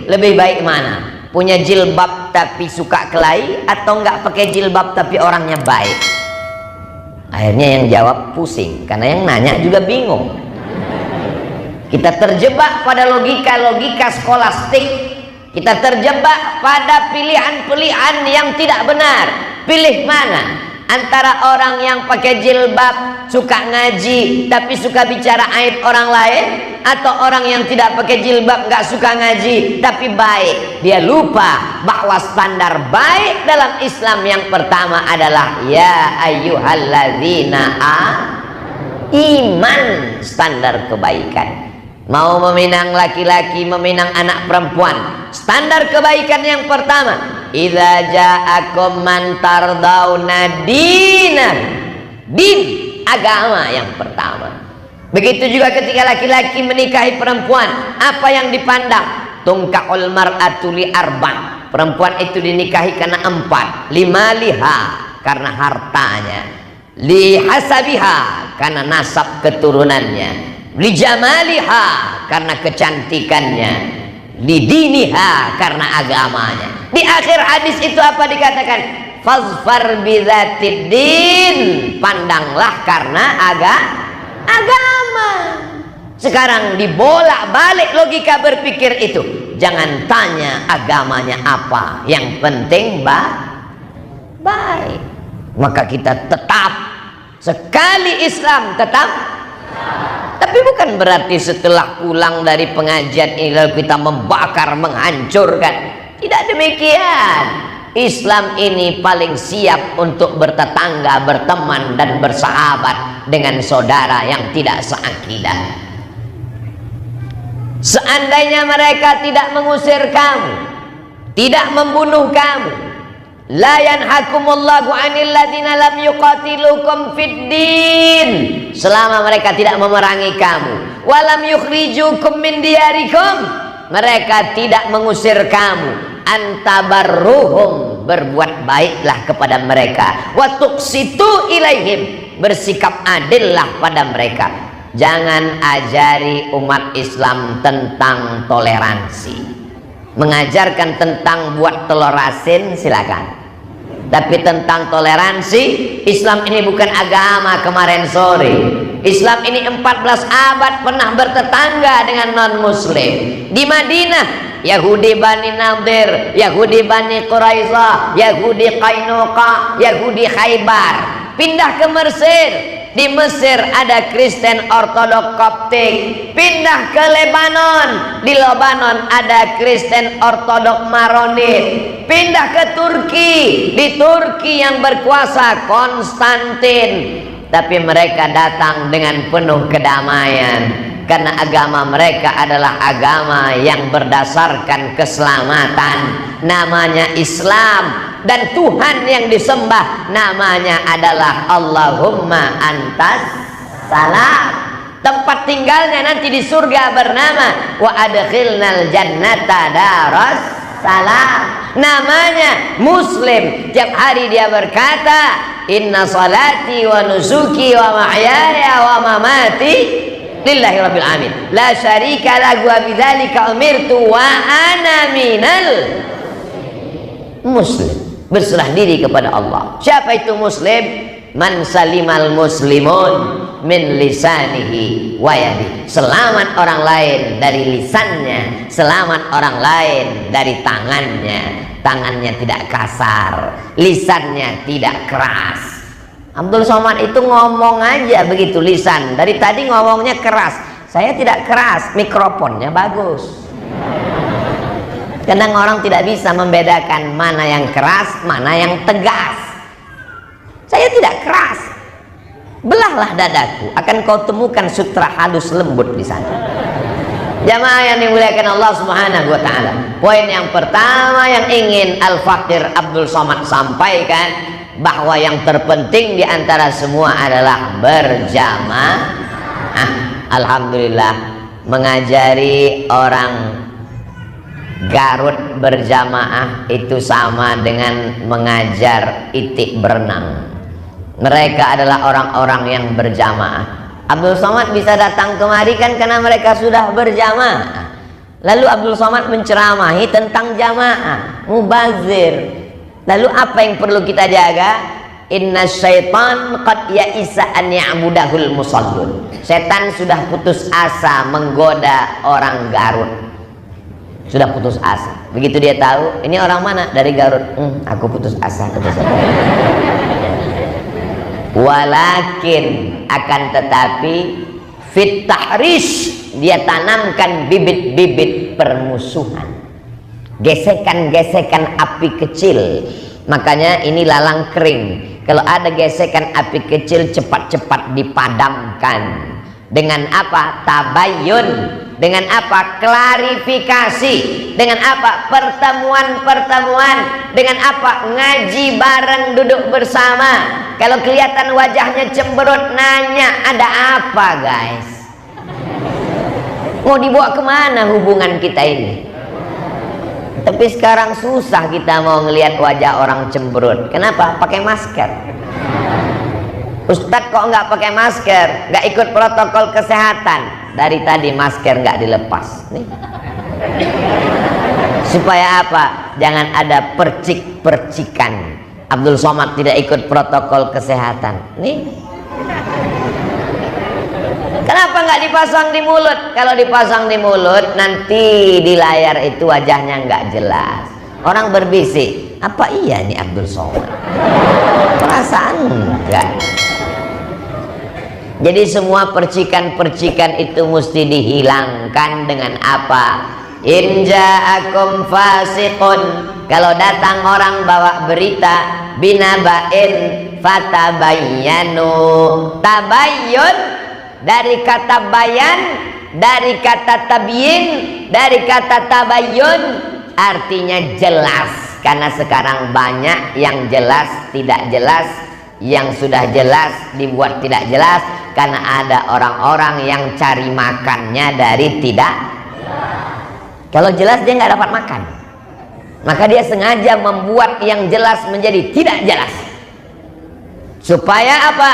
lebih baik mana? Punya jilbab tapi suka kelahi, atau nggak pakai jilbab tapi orangnya baik? Akhirnya yang jawab pusing, karena yang nanya juga bingung. Kita terjebak pada logika-logika skolastik. Kita terjebak pada pilihan-pilihan yang tidak benar. Pilih mana? Antara orang yang pakai jilbab suka ngaji tapi suka bicara aib orang lain, atau orang yang tidak pakai jilbab nggak suka ngaji tapi baik. Dia lupa bahwa standar baik dalam Islam yang pertama adalah ya ayyuhalladzina iman, standar kebaikan. Mau meminang laki-laki, meminang anak perempuan, standar kebaikan yang pertama, idza ja'akum man tardawna dinan, din, agama yang pertama. Begitu juga ketika laki-laki menikahi perempuan, apa yang dipandang? Tungka'ul mar'atu li arba', perempuan itu dinikahi karena 4. Limaliha, karena hartanya. Li hasabiha, karena nasab keturunannya. Li jamaliha, karena kecantikannya. Li diniha, karena agamanya. Di akhir hadis itu apa dikatakan? Fazfar bidzatid din, pandanglah karena agama. Sekarang dibolak-balik logika berpikir itu. Jangan tanya agamanya apa, yang penting baik. Maka kita tetap sekali Islam tetap. Tapi bukan berarti setelah pulang dari pengajian ini lalu kita membakar, menghancurkan. Tidak demikian. Islam ini paling siap untuk bertetangga, berteman, dan bersahabat dengan saudara yang tidak seakidah. Seandainya mereka tidak mengusir kamu, tidak membunuh kamu, la yanhakumullahu 'anil ladzina lam yuqatilukum fid din, selama mereka tidak memerangi kamu, walam yukhrijukum min diyarikum, mereka tidak mengusir kamu, antabarruhum, berbuat baiklah kepada mereka, wa tuqsitu ilaihim, bersikap adillah pada mereka. Jangan ajari umat Islam tentang toleransi. Mengajarkan tentang buat telur asin silakan, tapi tentang toleransi, Islam ini bukan agama kemarin sore. Islam ini 14 abad pernah bertetangga dengan non muslim. Di Madinah, Yahudi Bani Nadir, Yahudi Bani Quraisyah, Yahudi Qainuqa, Yahudi Khaybar. Pindah ke Mesir, di Mesir ada Kristen Ortodok Koptik. Pindah ke Lebanon, di Lebanon ada Kristen Ortodok Maronit. Pindah ke Turki, di Turki yang berkuasa Konstantin. Tapi mereka datang dengan penuh kedamaian, karena agama mereka adalah agama yang berdasarkan keselamatan, namanya Islam. Dan Tuhan yang disembah namanya adalah Allahumma antas salam. Tempat tinggalnya nanti di surga bernama wa adkhilnal jannata daras salam, namanya Muslim. Tiap hari dia berkata, inna salati wa nusuki wa mahyaya wa mamati lillahi rabbil alamin, la syarika lahu wa bidzalika umirtu wa ana minal muslim. Berserah diri kepada Allah. Siapa itu muslim? Man salimal muslimun min lisanihi wa yadihi, selamat orang lain dari lisannya, selamat orang lain dari tangannya. Tangannya tidak kasar, lisannya tidak keras. Abdul Somad itu ngomong aja begitu lisan, dari tadi ngomongnya keras. Saya tidak keras, mikrofonnya bagus. Kadang orang tidak bisa membedakan mana yang keras, mana yang tegas. Saya tidak keras. Belahlah dadaku, akan kau temukan sutra halus lembut di sana. Jamaah yang dimuliakan Allah Subhanahu wa taala. Poin yang pertama yang ingin Al-Fakir Abdul Somad sampaikan, bahwa yang terpenting di antara semua adalah berjamaah. Alhamdulillah, mengajari orang Garut berjamaah itu sama dengan mengajar itik berenang. Mereka adalah orang-orang yang berjamaah. Abdul Somad bisa datang kemari kan karena mereka sudah berjamaah. Lalu Abdul Somad menceramahi tentang jamaah, mubazir. Lalu apa yang perlu kita jaga? Inna syaitan qad ya'isa an ya'budahul musallun. Setan sudah putus asa menggoda orang Garut. Sudah putus asa. Begitu dia tahu, ini orang mana? Dari Garut. Aku putus asa. Walakin akan tetapi fit tahrish, dia tanamkan bibit-bibit permusuhan, gesekan-gesekan api kecil. Makanya ini lalang kering. Kalau ada gesekan api kecil, cepat-cepat dipadamkan. Dengan apa? Tabayyun. Dengan apa? Klarifikasi. Dengan apa? Pertemuan-pertemuan. Dengan apa? Ngaji bareng, duduk bersama. Kalau kelihatan wajahnya cemberut, nanya, ada apa guys? Mau dibawa kemana hubungan kita ini? Tapi sekarang susah kita mau ngelihat wajah orang cemberut. Kenapa? Pakai masker. Ustadz kok nggak pakai masker? Nggak ikut protokol kesehatan? Dari tadi masker nggak dilepas. Nih. Supaya apa? Jangan ada percik-percikan. Abdul Somad tidak ikut protokol kesehatan. Nih. Kenapa nggak dipasang di mulut? Kalau dipasang di mulut, nanti di layar itu wajahnya nggak jelas. Orang berbisik, apa iya nih Abdul Somad? Perasaan enggak. Jadi semua percikan-percikan itu mesti dihilangkan dengan apa? In ja'akum fasiqun, kalau datang orang bawa berita binaba'in fatabayyanu. Tabayyun dari kata bayan, dari kata tabyin, dari kata tabayyun, artinya jelas. Karena sekarang banyak yang jelas tidak jelas, yang sudah jelas dibuat tidak jelas, karena ada orang-orang yang cari makannya dari tidak. Kalau jelas dia nggak dapat makan, maka dia sengaja membuat yang jelas menjadi tidak jelas. Supaya apa?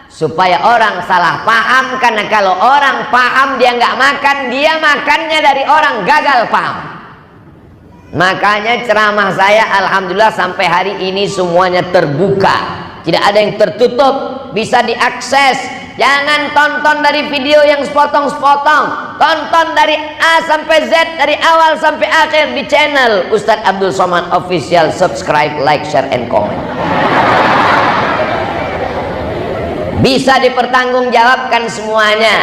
Supaya orang salah paham. Karena kalau orang paham dia nggak makan, dia makannya dari orang gagal paham. Makanya ceramah saya alhamdulillah sampai hari ini semuanya terbuka, tidak ada yang tertutup, bisa diakses. Jangan tonton dari video yang sepotong-sepotong, tonton dari A sampai Z, dari awal sampai akhir di channel Ustadz Abdul Somad Official. Subscribe, like, share, and comment. Bisa dipertanggungjawabkan semuanya.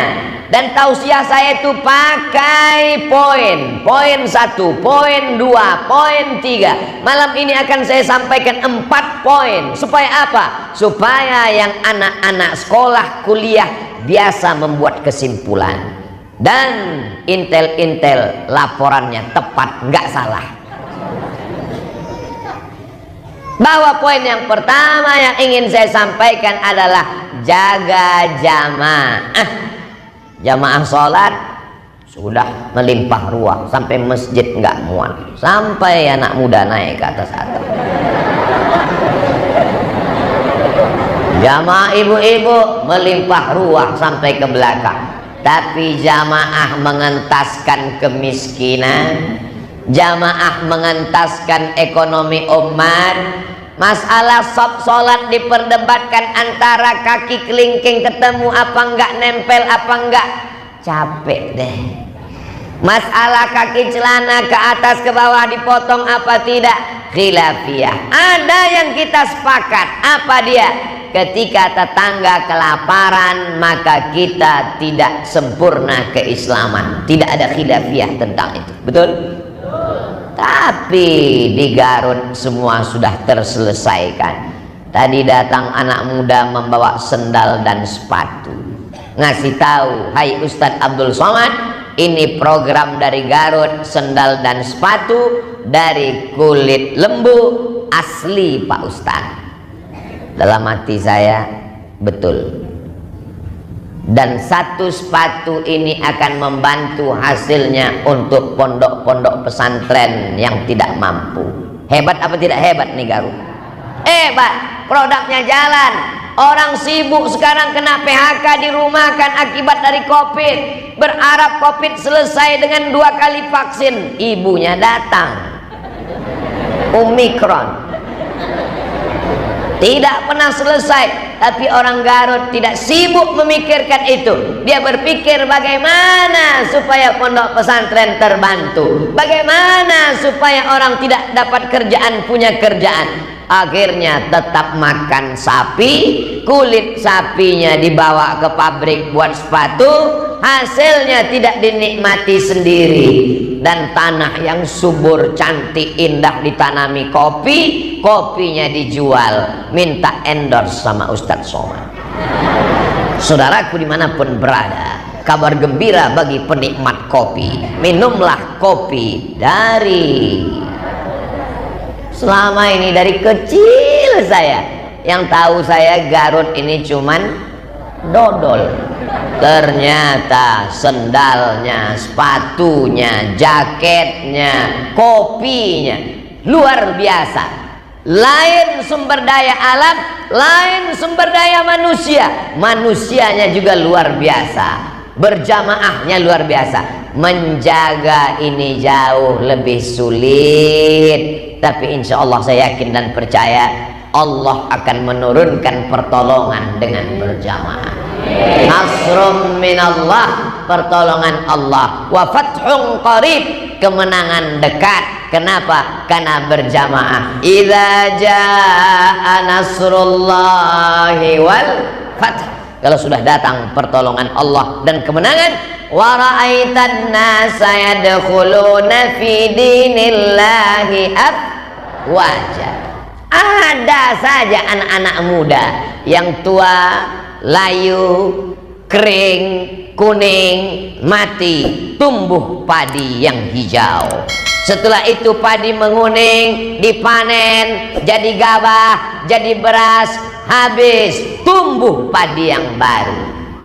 Dan tausiah saya itu pakai poin. Poin 1, poin 2, poin 3. Malam ini akan saya sampaikan 4 poin. Supaya apa? Supaya yang anak-anak sekolah, kuliah biasa membuat kesimpulan. Dan intel-intel laporannya tepat, nggak salah. Bahwa poin yang pertama yang ingin saya sampaikan adalah jaga jamaah. Jamaah sholat sudah melimpah ruah sampai masjid nggak muat, sampai anak muda naik ke atas atap. Jamaah ibu-ibu melimpah ruah sampai ke belakang. Tapi jamaah mengentaskan kemiskinan, jamaah mengentaskan ekonomi umat. Masalah sholat diperdebatkan antara kaki kelingking ketemu apa enggak, nempel apa enggak, capek deh. Masalah kaki celana ke atas ke bawah dipotong apa tidak, khilafiyah. Ada yang kita sepakat, apa dia? Ketika tetangga kelaparan maka kita tidak sempurna keislaman. Tidak ada khilafiyah tentang itu, betul? Tapi di Garut semua sudah terselesaikan. Tadi datang anak muda membawa sendal dan sepatu, ngasih tahu, hai Ustadz Abdul Somad, ini program dari Garut, sendal dan sepatu dari kulit lembu asli Pak Ustadz. Dalam hati saya, betul. Dan satu sepatu ini akan membantu hasilnya untuk pondok-pondok pesantren yang tidak mampu. Hebat apa tidak hebat nih Garut? Hebat, produknya jalan. Orang sibuk sekarang kena PHK, dirumahkan akibat dari Covid. Berharap Covid selesai dengan 2 kali vaksin. Ibunya datang, Omikron. Tidak pernah selesai. Tapi orang Garut tidak sibuk memikirkan itu. Dia berpikir bagaimana supaya pondok pesantren terbantu, bagaimana supaya orang tidak dapat kerjaan punya kerjaan. Akhirnya tetap makan sapi, kulit sapinya dibawa ke pabrik buat sepatu, hasilnya tidak dinikmati sendiri. Dan tanah yang subur, cantik, indah ditanami kopi, kopinya dijual, minta endorse sama Ustadz Somad. Saudaraku dimanapun berada, kabar gembira bagi penikmat kopi. Minumlah kopi dari, selama ini dari kecil saya, yang tahu saya Garut ini cuman dodol. Ternyata sendalnya, sepatunya, jaketnya, kopinya luar biasa. Lain sumber daya alam, lain sumber daya manusia. Manusianya juga luar biasa, berjamaahnya luar biasa. Menjaga ini jauh lebih sulit, tapi insya Allah saya yakin dan percaya Allah akan menurunkan pertolongan dengan berjamaah. Nasrum minallah, pertolongan Allah, wa fathun qarib, kemenangan dekat. Kenapa? Karena berjamaah. Idza jaa nasrullahi wal fath, kalau sudah datang pertolongan Allah dan kemenangan, wa ra'aitan nasa yadkhuluna fi dinillahi afwaja. Ada saja anak-anak muda yang tua, layu, kering, kuning, mati, tumbuh padi yang hijau. Setelah itu padi menguning, dipanen, jadi gabah, jadi beras, habis, tumbuh padi yang baru.